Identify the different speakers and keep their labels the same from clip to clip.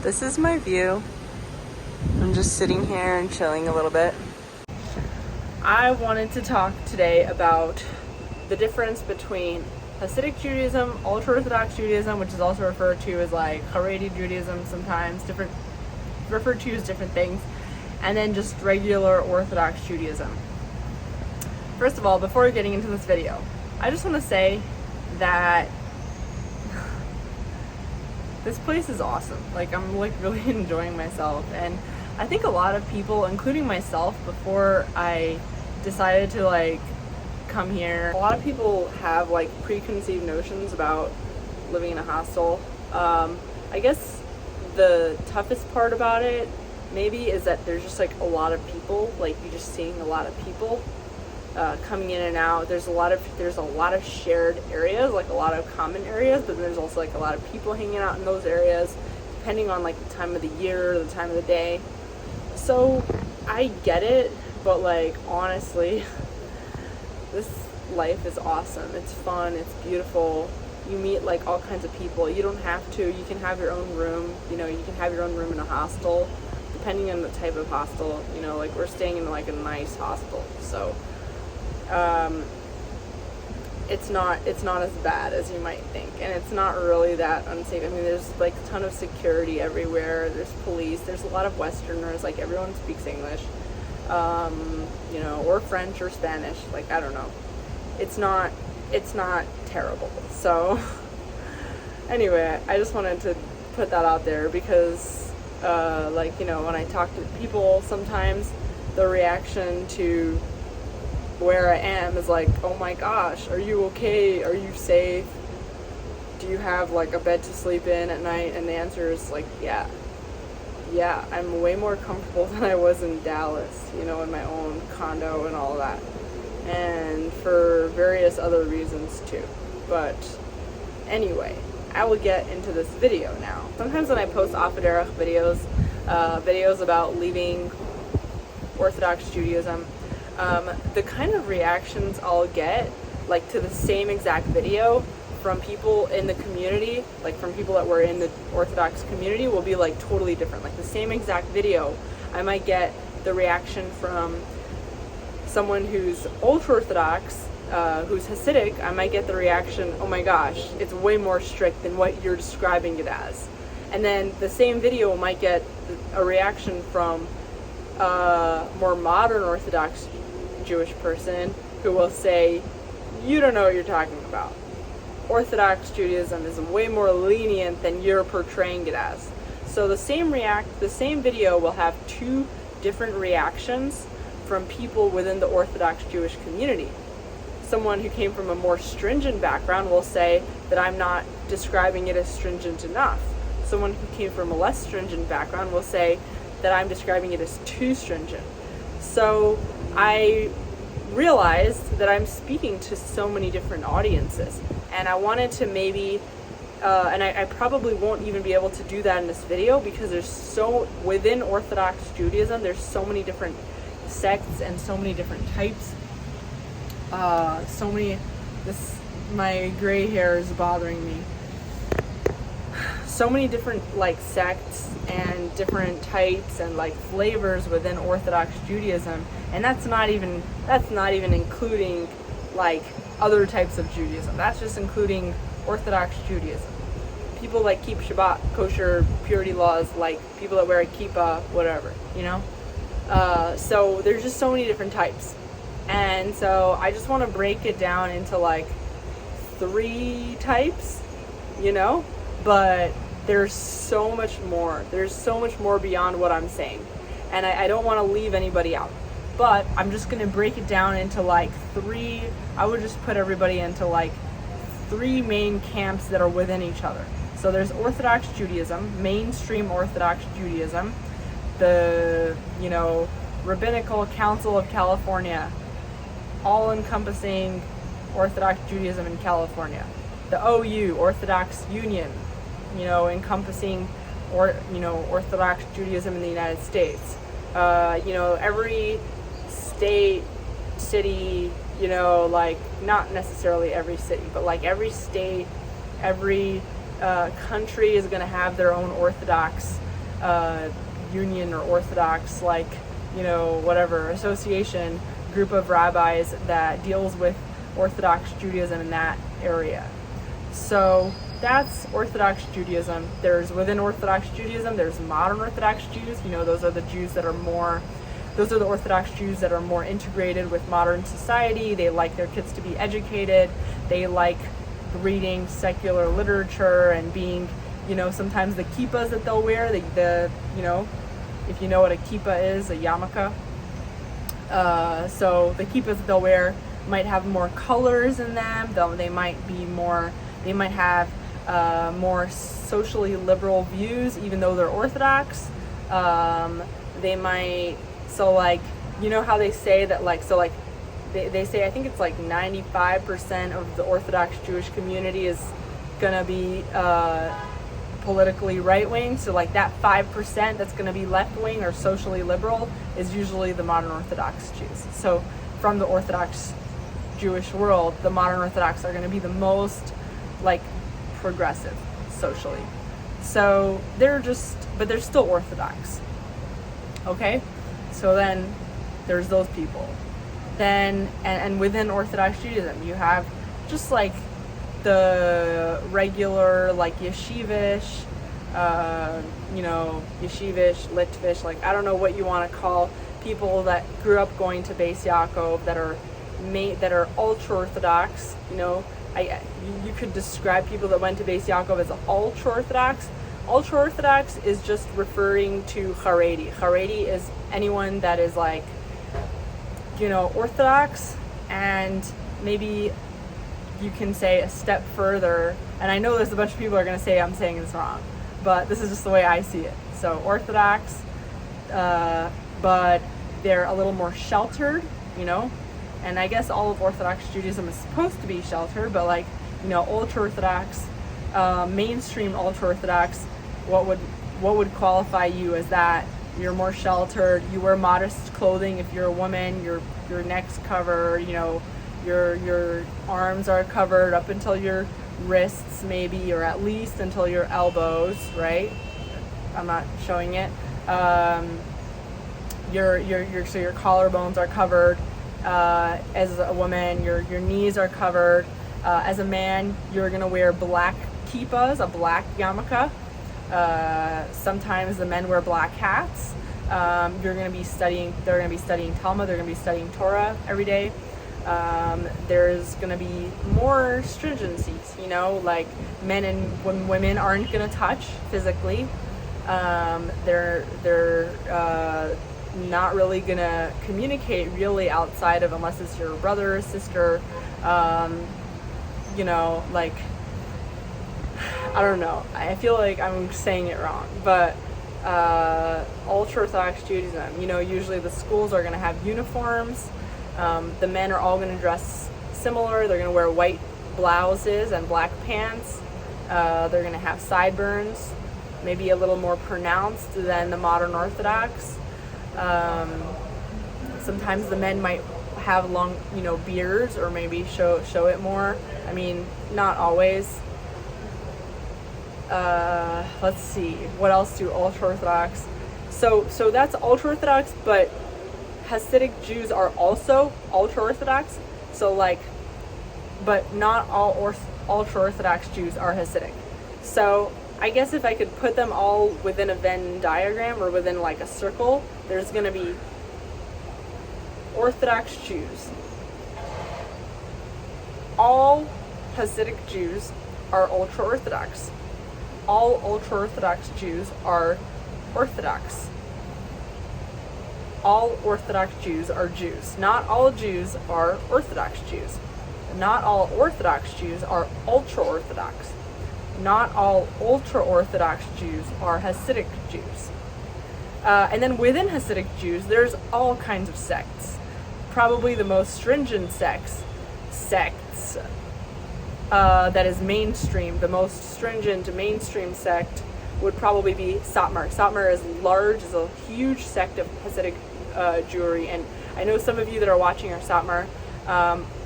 Speaker 1: This is my view. I'm just sitting here and chilling a little bit. I wanted to talk today about the difference between Hasidic Judaism, ultra-Orthodox Judaism, which is also referred to as like Haredi Judaism sometimes, referred to as different things, and then just regular Orthodox Judaism. First of all, before getting into this video, I just want to say that this place is awesome. Like, I'm like really enjoying myself, and I think a lot of people, including myself, before I decided to like come here, a lot of people have like preconceived notions about living in a hostel. I guess the toughest part about it maybe is that there's just like a lot of people, like you're just seeing a lot of people coming in and out. There's a lot of shared areas, like a lot of common areas, but there's also like a lot of people hanging out in those areas, depending on like the time of the year, the time of the day. So I get it, but like honestly, this life is awesome. It's fun, it's beautiful. You meet like all kinds of people. You don't have to. You can have your own room. You know, you can have your own room in a hostel, depending on the type of hostel. You know, like we're staying in like a nice hostel, so it's not as bad as you might think, and it's not really that unsafe. I mean, there's like a ton of security everywhere. There's police. There's a lot of Westerners. Like everyone speaks English, you know, or French or Spanish. Like I don't know. It's not terrible. So anyway, I just wanted to put that out there because, like, you know, when I talk to people, sometimes the reaction to where I am is like, oh my gosh, are you okay? Are you safe? Do you have like a bed to sleep in at night? And the answer is like, yeah, I'm way more comfortable than I was in Dallas, you know, in my own condo and all that, and for various other reasons too. But anyway, I will get into this video now. Sometimes when I post Afederach videos about leaving Orthodox Judaism, the kind of reactions I'll get, like to the same exact video from people in the community, like from people that were in the Orthodox community, will be like totally different. Like the same exact video, I might get the reaction from someone who's ultra-Orthodox, who's Hasidic. I might get the reaction, oh my gosh, it's way more strict than what you're describing it as. And then the same video might get a reaction from a more modern Orthodox Jewish person who will say, you don't know what you're talking about. Orthodox Judaism is way more lenient than you're portraying it as. So the same video will have two different reactions from people within the Orthodox Jewish community. Someone who came from a more stringent background will say that I'm not describing it as stringent enough. Someone who came from a less stringent background will say that I'm describing it as too stringent. So I realized that I'm speaking to so many different audiences, and I wanted to maybe, and I probably won't even be able to do that in this video because within Orthodox Judaism, there's so many different sects and so many different types. My gray hair is bothering me. So many different like sects and different types and like flavors within Orthodox Judaism, and that's not even including like other types of Judaism. That's just including Orthodox Judaism. People that keep Shabbat, kosher, purity laws, like people that wear a kippah, whatever, you know. So there's just so many different types, and so I just want to break it down into like 3 types, you know. But there's so much more. There's so much more beyond what I'm saying. And I don't want to leave anybody out. But I'm just going to break it down into like 3, I would just put everybody into like 3 main camps that are within each other. So there's Orthodox Judaism, mainstream Orthodox Judaism, the, you know, Rabbinical Council of California, all-encompassing Orthodox Judaism in California. The OU, Orthodox Union, you know, encompassing Orthodox Judaism in the United States. You know, every state, city, you know, like not necessarily every city, but like every state, every country is going to have their own Orthodox union or Orthodox, like, whatever, association, group of rabbis that deals with Orthodox Judaism in that area. So that's Orthodox Judaism. Within Orthodox Judaism, there's modern Orthodox Jews. Those are the Orthodox Jews that are more integrated with modern society. They like their kids to be educated. They like reading secular literature and being, sometimes the kippahs that they'll wear, if you know what a kippah is, a yarmulke. So the kippahs that they'll wear might have more colors in them. They might have more socially liberal views, even though they're Orthodox. They might, how they say that, they say, I think it's 95% of the Orthodox Jewish community is gonna be politically right-wing. So that 5% that's gonna be left-wing or socially liberal is usually the modern Orthodox Jews. So from the Orthodox Jewish world, the modern Orthodox are gonna be the most progressive socially. So they're still Orthodox. Okay? So then there's those people. Then, and within Orthodox Judaism, you have just the regular, yeshivish, yeshivish, litvish, I don't know what you want to call people that grew up going to Beis Yaakov that are ultra-Orthodox. You could describe people that went to Beis Yaakov as ultra-Orthodox. Ultra-Orthodox is just referring to Haredi. Haredi is anyone that is Orthodox, and maybe you can say a step further, and I know there's a bunch of people are going to say I'm saying this wrong, but this is just the way I see it. So Orthodox, but they're a little more sheltered, and I guess all of Orthodox Judaism is supposed to be sheltered, but ultra-Orthodox, mainstream ultra-Orthodox, what would qualify you as that? You're more sheltered, you wear modest clothing if you're a woman, your neck's covered, your arms are covered up until your wrists maybe, or at least until your elbows, right? I'm not showing it. Your collarbones are covered. As a woman, your knees are covered. As a man, you're gonna wear black kippahs, a black yarmulke. Sometimes the men wear black hats. They're going to be studying Talmud, they're going to be studying Torah every day. There's going to be more stringencies, men and women aren't going to touch physically. They're not really going to communicate really outside of, unless it's your brother or sister, I don't know. I feel like I'm saying it wrong, but ultra-Orthodox Judaism, usually the schools are going to have uniforms. The men are all going to dress similar. They're going to wear white blouses and black pants. They're going to have sideburns, maybe a little more pronounced than the modern Orthodox. Sometimes the men might have long, beards, or maybe show it more. I mean, not always. Let's see, what else do ultra-Orthodox? So that's ultra-Orthodox, but Hasidic Jews are also ultra-Orthodox. So but not all ultra-Orthodox Jews are Hasidic. So I guess if I could put them all within a Venn diagram, or within a circle, there's going to be Orthodox Jews. All Hasidic Jews are ultra-Orthodox. All ultra-Orthodox Jews are Orthodox. All Orthodox Jews are Jews. Not all Jews are Orthodox Jews. Not all Orthodox Jews are ultra-Orthodox. Not all ultra-Orthodox Jews are Hasidic Jews. And then within Hasidic Jews, there's all kinds of sects. Probably the most stringent sects that is mainstream, the most stringent mainstream sect would probably be Satmar. Satmar is a huge sect of Hasidic Jewry, and I know some of you that are watching are Satmar,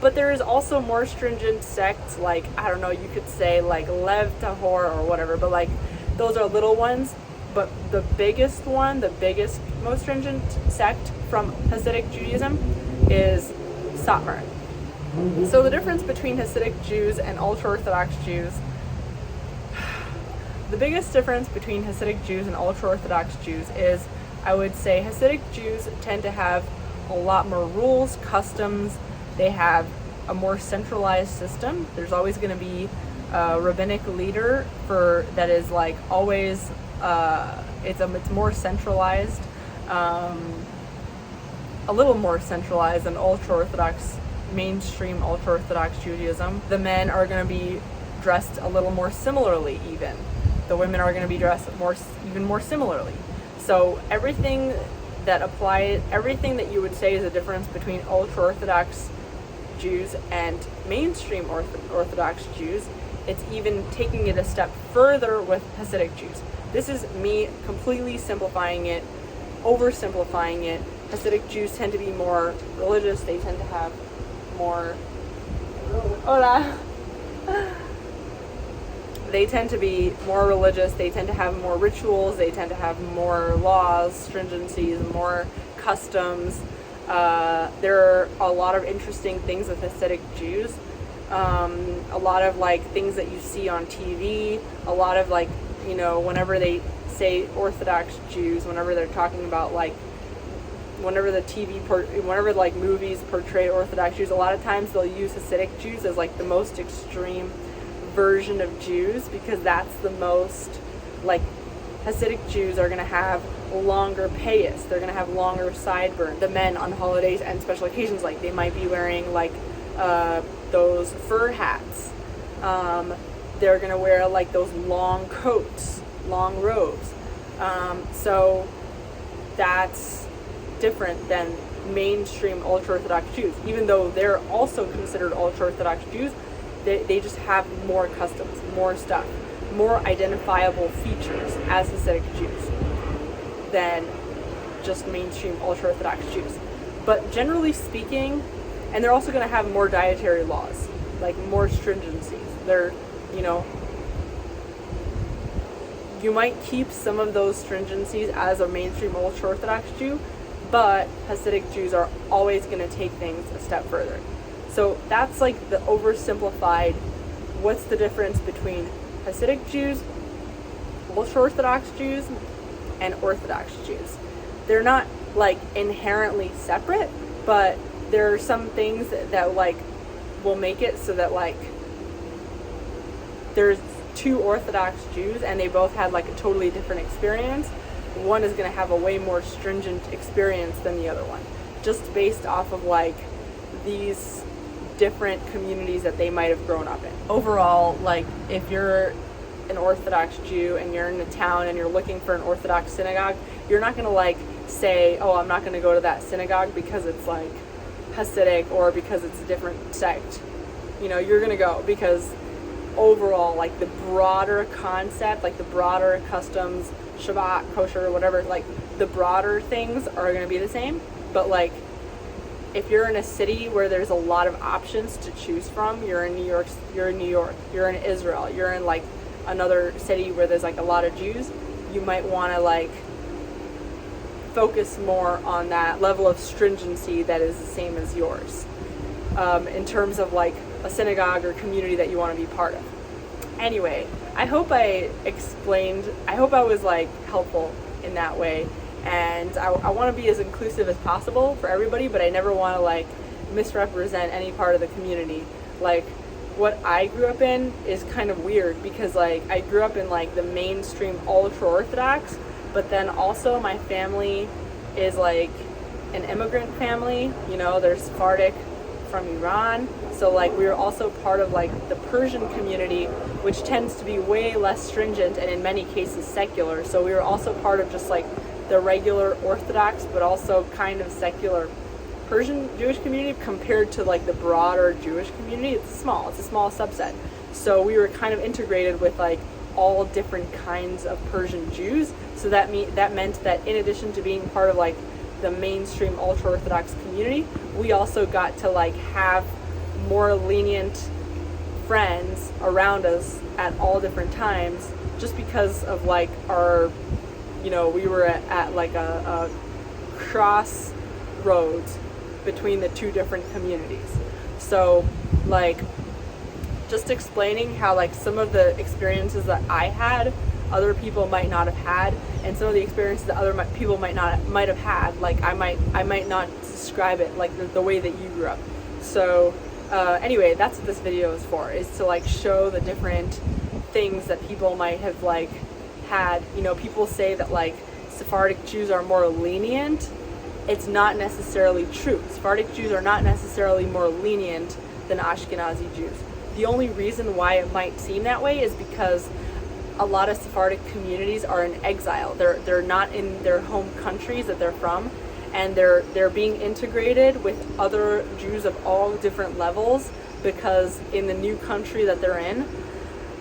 Speaker 1: but there is also more stringent sects, I don't know, you could say Lev Tahor or whatever, but those are little ones. but the biggest one, most stringent sect from Hasidic Judaism is Satmar. So the difference between Hasidic Jews and ultra-Orthodox Jews, the biggest difference between Hasidic Jews and ultra-Orthodox Jews is, I would say, Hasidic Jews tend to have a lot more rules, customs. They have a more centralized system. There's always going to be a rabbinic leader that is like always. It's more centralized, a little more centralized than mainstream ultra-Orthodox Judaism. The men are going to be dressed a little more similarly even. The women are going to be dressed even more similarly. So everything that you would say is a difference between ultra-Orthodox Jews and mainstream Orthodox Jews, it's even taking it a step further with Hasidic Jews. This is me completely simplifying it, oversimplifying it. Hasidic Jews tend to be more religious. They tend to have more... Hola! They tend to be more religious. They tend to have more rituals. They tend to have more laws, stringencies, more customs. There are a lot of interesting things with Hasidic Jews. A lot of like things that you see on TV. A lot of like, whenever they say Orthodox Jews, whenever they're talking about like, whenever like movies portray Orthodox Jews, a lot of times they'll use Hasidic Jews as like the most extreme version of Jews, because that's the most, like, Hasidic Jews are going to have longer payas. They're going to have longer sideburns. The men on holidays and special occasions, like, they might be wearing like those fur hats. They're going to wear like those long coats, long robes. So that's different than mainstream ultra-Orthodox Jews. Even though they're also considered ultra-Orthodox Jews, they just have more customs, more stuff, more identifiable features as Hasidic Jews than just mainstream ultra-Orthodox Jews. But generally speaking, and they're also going to have more dietary laws, like more stringencies. They're, you might keep some of those stringencies as a mainstream ultra-Orthodox Jew, but Hasidic Jews are always going to take things a step further. So that's like the oversimplified, what's the difference between Hasidic Jews, ultra-Orthodox Jews, and Orthodox Jews. They're not like inherently separate, but there are some things that like will make it so that like there's two Orthodox Jews and they both had like a totally different experience. One is going to have a way more stringent experience than the other one, just based off of like these different communities that they might have grown up in. Overall, like if you're an Orthodox Jew and you're in a town and you're looking for an Orthodox synagogue, you're not going to like say, oh, I'm not going to go to that synagogue because it's like Hasidic or because it's a different sect. You're going to go because overall, like the broader concept, like the broader customs, Shabbat, kosher, whatever, like the broader things are going to be the same. But like if you're in a city where there's a lot of options to choose from, you're in New York, you're in Israel, you're in like another city where there's like a lot of Jews, you might want to like focus more on that level of stringency that is the same as yours, in terms of like a synagogue or community that you want to be part of. Anyway, I hope I was like helpful in that way. And I want to be as inclusive as possible for everybody, but I never want to like misrepresent any part of the community. Like what I grew up in is kind of weird because like I grew up in like the mainstream ultra-Orthodox, but then also my family is like an immigrant family. They're Sephardic from Iran. So like we were also part of like the Persian community, which tends to be way less stringent and in many cases secular. So we were also part of just like the regular Orthodox, but also kind of secular Persian Jewish community compared to like the broader Jewish community. It's a small subset. So we were kind of integrated with like all different kinds of Persian Jews. So that meant that in addition to being part of like the mainstream ultra-Orthodox community, we also got to like have more lenient friends around us at all different times, just because of like our you know, we were at like a crossroads between the two different communities. So like just explaining how like some of the experiences that I had other people might not have had, and some of the experiences that other people might have had, like I might not describe it like the way that you grew up. So anyway, that's what this video is for, is to like show the different things that people might have like had. You know, people say that like Sephardic Jews are more lenient. It's not necessarily true. Sephardic Jews are not necessarily more lenient than Ashkenazi Jews. The only reason why it might seem that way is because a lot of Sephardic communities are in exile. They're not in their home countries that they're from, and they're being integrated with other Jews of all different levels, because in the new country that they're in,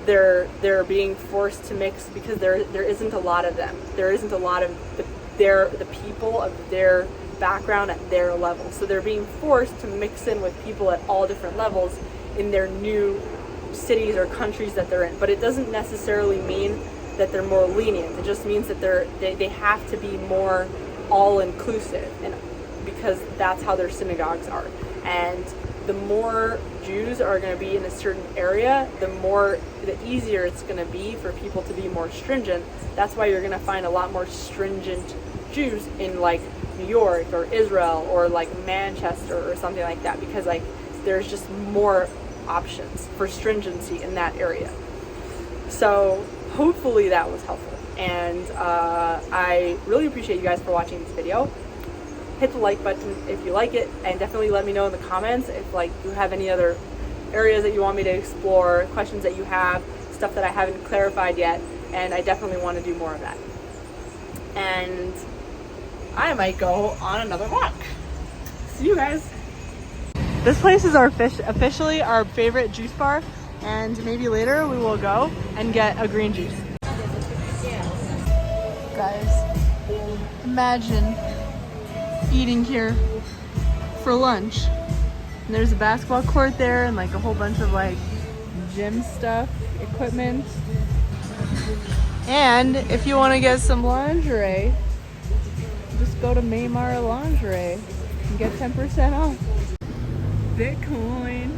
Speaker 1: they're being forced to mix because there isn't a lot of them. There isn't a lot of the people of their background at their level. So they're being forced to mix in with people at all different levels in their new cities or countries that they're in. But it doesn't necessarily mean that they're more lenient. It just means that they have to be more all-inclusive, and because that's how their synagogues are. And the more Jews are going to be in a certain area, the easier it's going to be for people to be more stringent. That's why you're going to find a lot more stringent Jews in like New York or Israel or like Manchester or something like that, because like there's just more options for stringency in that area. So hopefully that was helpful, and I really appreciate you guys for watching this video. Hit the like button if you like it, and definitely let me know in the comments if like you have any other areas that you want me to explore, questions that you have, stuff that I haven't clarified yet, and I definitely want to do more of that. And I might go on another walk. See you guys. This place is officially our favorite juice bar, and maybe later we will go and get a green juice. Guys, imagine eating here for lunch. And there's a basketball court there and like a whole bunch of like gym stuff, equipment. And if you want to get some lingerie, just go to Maymar Lingerie and get 10% off. Bitcoin.